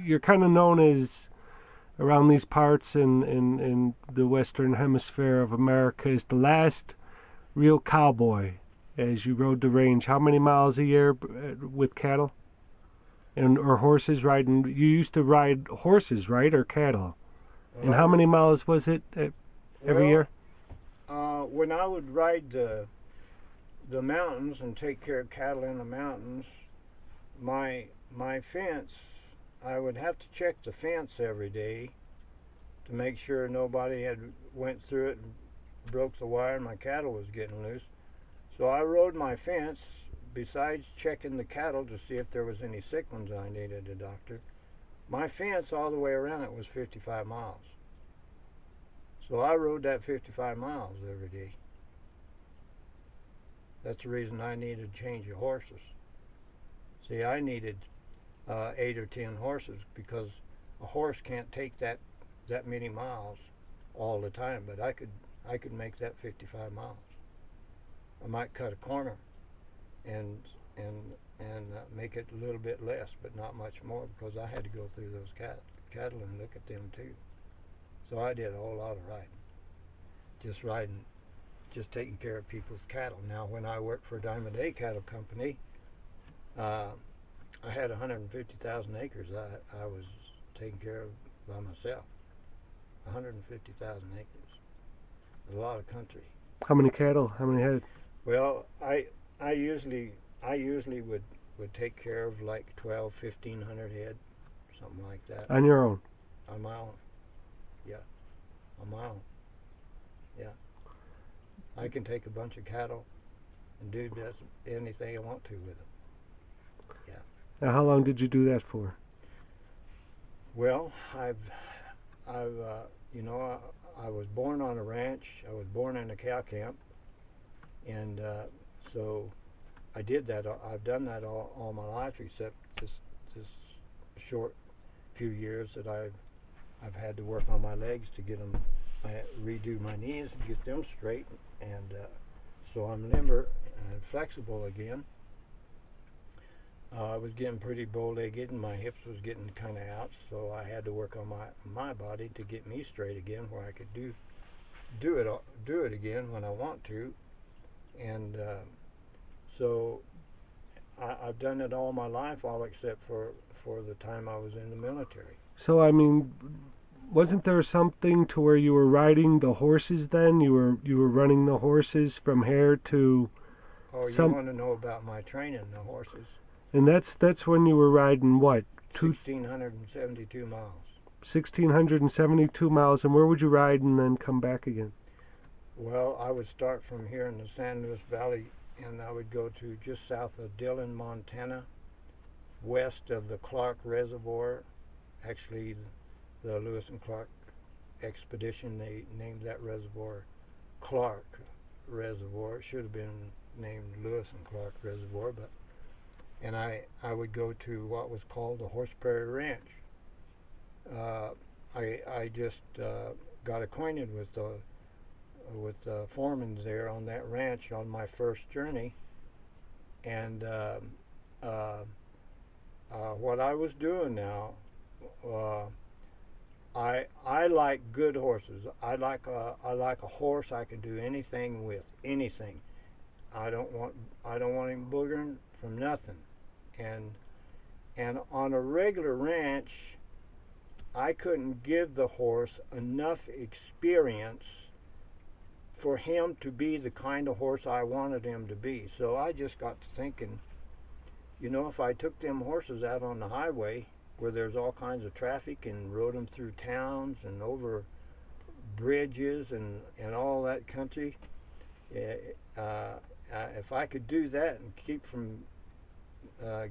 you're kind of known as around these parts in the Western Hemisphere of America as the last real cowboy. As you rode the range, how many miles a year with cattle or horses riding? You used to ride horses, right, or cattle? And how many miles was it every year? When I would ride the mountains and take care of cattle in the mountains, my fence, I would have to check the fence every day to make sure nobody had went through it and broke the wire and my cattle was getting loose. So I rode my fence, besides checking the cattle to see if there was any sick ones I needed a doctor. My fence all the way around it was 55 miles. So I rode that 55 miles every day. That's the reason I needed to change of horses. See, I needed 8 or 10 horses because a horse can't take that many miles all the time, but I could make that 55 miles. I might cut a corner and make it a little bit less, but not much more, because I had to go through those cattle and look at them too. So I did a whole lot of riding, just taking care of people's cattle. Now, when I worked for Diamond A Cattle Company, I had 150,000 acres I was taking care of by myself. 150,000 acres. A lot of country. How many cattle? How many head? Well, I usually would take care of like 1,500 head, something like that. On your own? On my own. Yeah. On my own. Yeah. I can take a bunch of cattle and do anything I want to with them. Yeah. Now, how long did you do that for? Well, I was born on a ranch. I was born in a cow camp, and so I did that. I've done that all my life, except this short few years that I've had to work on my legs to get them. I redo my knees and get them straight, and so I'm limber and flexible again. I was getting pretty bow-legged, and my hips was getting kind of out, so I had to work on my body to get me straight again, where I could do it again when I want to. And so I've done it all my life, all except for the time I was in the military. So, I mean, wasn't there something to where you were riding the horses then? You were running the horses from here to... Oh, you want to know about my training the horses? And that's when you were riding what? 1,672 miles. 1,672 miles, and where would you ride and then come back again? Well, I would start from here in the San Luis Valley, and I would go to just south of Dillon, Montana, west of the Clark Reservoir. Actually, the Lewis and Clark expedition, they named that reservoir Clark Reservoir. It should have been named Lewis and Clark Reservoir, but and I would go to what was called the Horse Prairie Ranch. I just got acquainted with the foremen there on that ranch on my first journey, and what I was doing now, I like good horses. I like a horse I can do anything with, anything. I don't want him boogering from nothing. And on a regular ranch, I couldn't give the horse enough experience for him to be the kind of horse I wanted him to be. So I just got to thinking, if I took them horses out on the highway where there's all kinds of traffic and rode them through towns and over bridges and all that country, if I could do that and keep from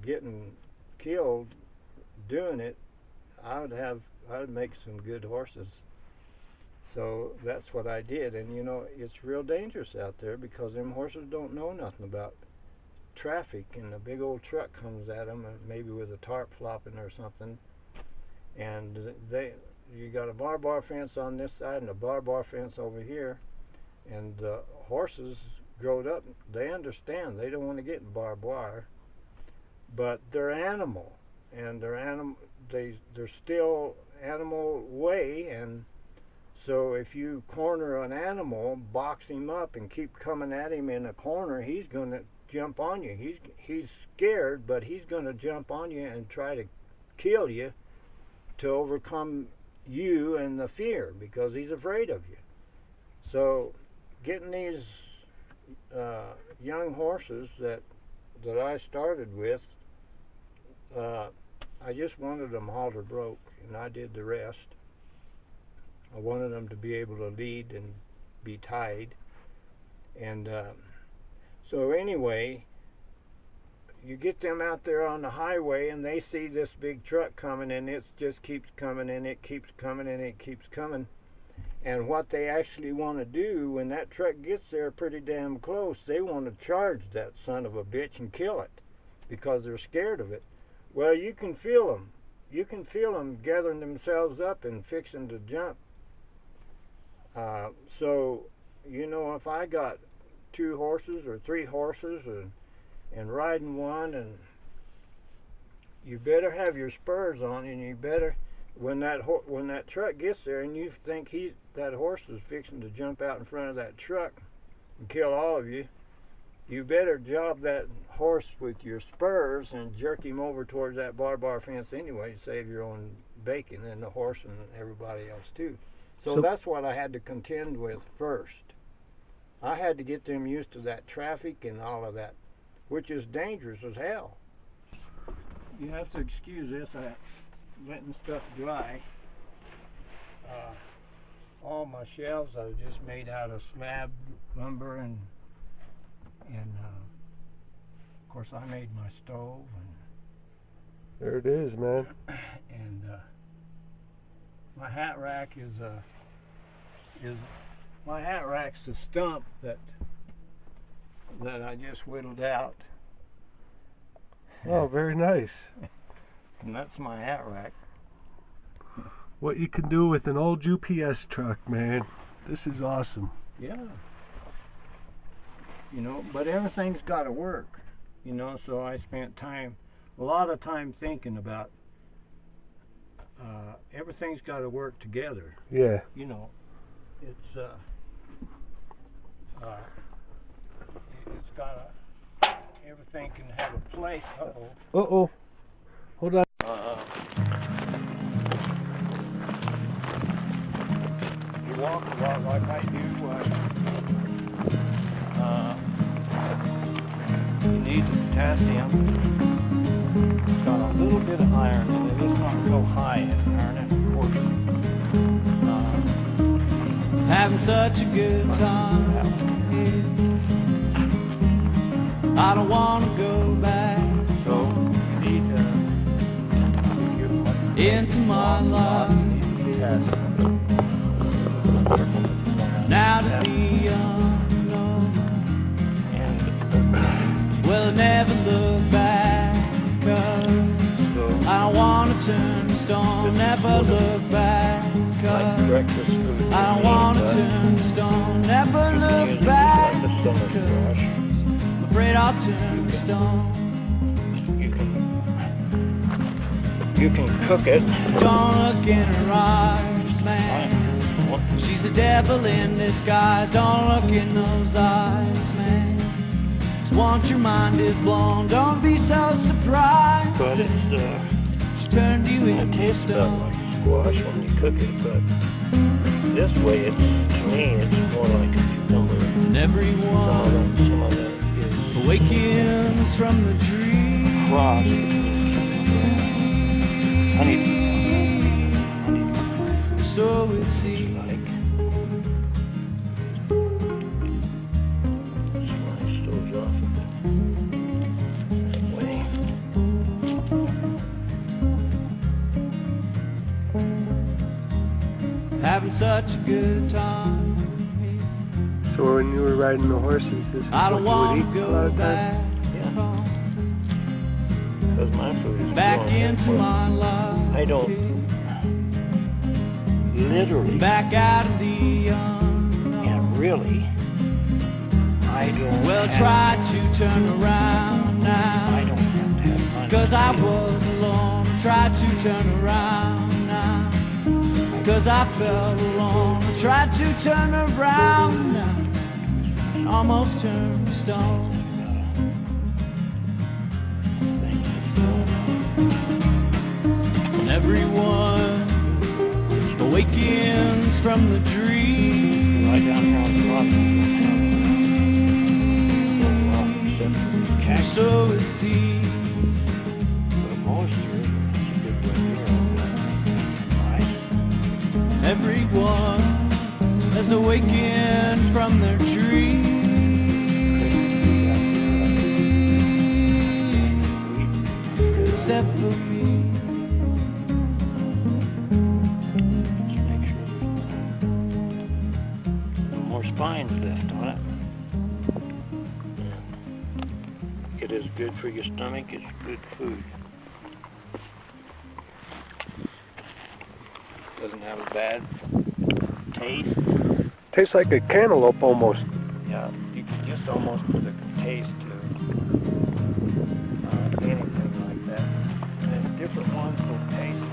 getting killed doing it, I would make some good horses. So that's what I did. And it's real dangerous out there because them horses don't know nothing about traffic, and a big old truck comes at them, maybe with a tarp flopping or something, and you got a barbed wire fence on this side and a barbed wire fence over here, and horses growed up, they understand they don't want to get in barbed wire, but they're animal, and they're still animal way, and so if you corner an animal, box him up, and keep coming at him in a corner, he's going to jump on you. He's scared, but he's going to jump on you and try to kill you to overcome you and the fear, because he's afraid of you. So getting these young horses that I started with, I just wanted them halter broke, and I did the rest. I wanted them to be able to lead and be tied. And so anyway, you get them out there on the highway, and they see this big truck coming, and it just keeps coming, and it keeps coming, and it keeps coming. And what they actually want to do when that truck gets there pretty damn close, they want to charge that son of a bitch and kill it, because they're scared of it. Well, you can feel them. You can feel them gathering themselves up and fixing to jump. So, you know, if I got 2 horses or 3 horses and riding one, and you better have your spurs on, and you better, when that truck gets there and you think that horse is fixing to jump out in front of that truck and kill all of you, you better job that horse with your spurs and jerk him over towards that barbed wire fence anyway to save your own bacon and the horse and everybody else too. So that's what I had to contend with first. I had to get them used to that traffic and all of that, which is dangerous as hell. You have to excuse this, I'm letting stuff dry. All my shelves are just made out of slab lumber, and of course I made my stove, and there it is, man. And my hat rack is my hat rack's a stump that I just whittled out. Oh, very nice. And that's my hat rack. What you can do with an old UPS truck, man. This is awesome. Yeah. You know, but everything's got to work. You know, so I spent a lot of time thinking about everything's got to work together. Yeah. You know, it's got everything can have a place. Uh-oh. Hold on. You walk a lot like I do. You need the potassium. It's got a little bit of iron in it. It's not real high in iron, of course. Having such a good time. I don't want to go back. So you need into my life. Now to be unknown. Well, never look back. I don't want to turn to stone. Never look back. I don't want to turn to stone. Never look back. I'm afraid I'll turn to stone. You can cook it. Don't look in her eyes, man. She's a devil in disguise. Don't look in those eyes, man. Just once your mind is blown, don't be so surprised. But it's she turned you into tastes stone. like squash when you cook it, but this way, to me, it's more like a cucumber. And everyone Some of that is awakens from the dream. cross. So it seems. Like stoves off that way. Having such a good time. So when you were riding the horses, this is I don't what want you to would eat a lot go of back times? Because my food is back growing, into therefore my life. I don't literally, back out of the unknown. and really, I don't Well, have, try to turn around I now. don't have to have money. Cause I was alone, tried to turn around now, 'cause I felt alone. I tried to turn around now, and almost turned to stone. And everyone awakens from the dream. Right down here on the bottom. So it seems. The moisture is a good way here. Right? Everyone has awakened from their dream. Except for me. Make sure there's no more spines left on it. It is good for your stomach. It's good food. Doesn't have a bad taste. Tastes like a cantaloupe almost. Yeah, you can just almost put a taste to anything like that. And different ones will taste